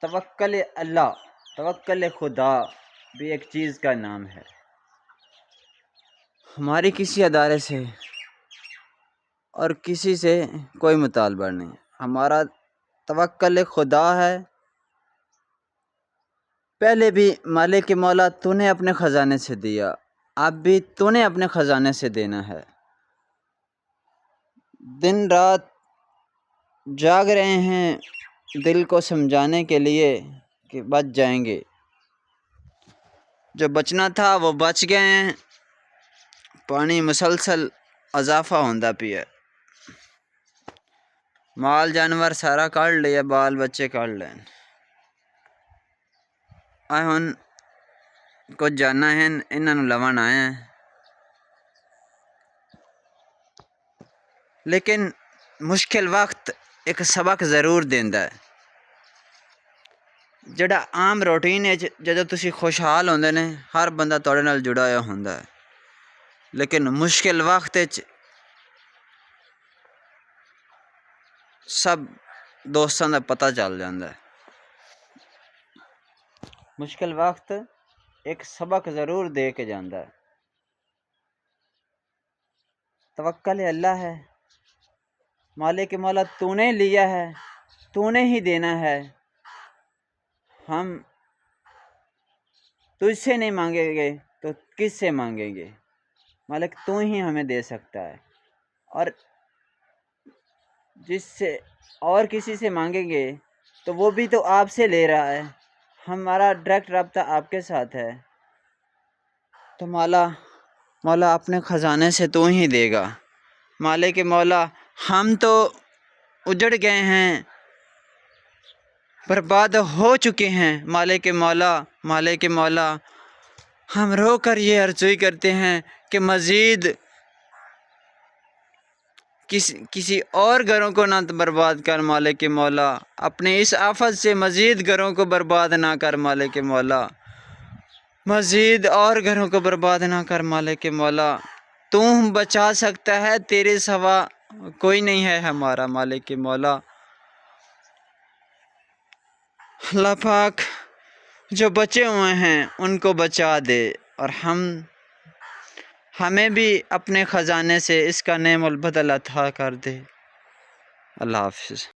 توکل اللہ، توکل خدا بھی ایک چیز کا نام ہے۔ ہماری کسی ادارے سے اور کسی سے کوئی مطالبہ نہیں، ہمارا توکل خدا ہے۔ پہلے بھی مالک مولا تو نے اپنے خزانے سے دیا، اب بھی تو نے اپنے خزانے سے دینا ہے۔ دن رات جاگ رہے ہیں دل کو سمجھانے کے لیے کہ بچ جائیں گے، جو بچنا تھا وہ بچ گئے ہیں۔ پانی مسلسل اضافہ ہوتا پیا، مال جانور سارا کاٹ لیا، بال بچے کاٹ لیں۔ ہن کچھ جانا ہے انہاں نوں لون آئے ہیں، لیکن مشکل وقت ایک سبق ضرور دیندا ہے۔ جڑا عام روٹین ہے جدوں تسی خوشحال ہوندے نے ہر بندہ تواڈے نال جڑا ہوا ہوندا ہے، لیکن مشکل وقت وچ سب دوستاں دا پتہ چل جاندا ہے۔ مشکل وقت ایک سبق ضرور دے کے جاندا ہے۔ توکل اللہ ہے، مالک مولا تو نے لیا ہے، تو نے ہی دینا ہے۔ ہم تجھ سے نہیں مانگیں گے تو کس سے مانگیں گے؟ مالک تو ہی ہمیں دے سکتا ہے، اور جس سے اور کسی سے مانگیں گے تو وہ بھی تو آپ سے لے رہا ہے۔ ہمارا ڈائریکٹ رابطہ آپ کے ساتھ ہے، تو مولا اپنے خزانے سے تو ہی دے گا۔ مالک مولا ہم تو اجڑ گئے ہیں، برباد ہو چکے ہیں۔ مالک مولا ہم رو کر یہ عرضی کرتے ہیں کہ مزید کسی اور گھروں کو نہ برباد کر مالک مولا، اپنے اس آفت سے مزید گھروں کو برباد نہ کر مالک مولا، مزید اور گھروں کو برباد نہ کر مالک مولا۔ تو بچا سکتا ہے، تیرے سوا کوئی نہیں ہے ہمارا مالک مولا۔ اللہ پاک جو بچے ہوئے ہیں ان کو بچا دے، اور ہمیں بھی اپنے خزانے سے اس کا نعم البدل عطا کر دے۔ اللہ حافظ۔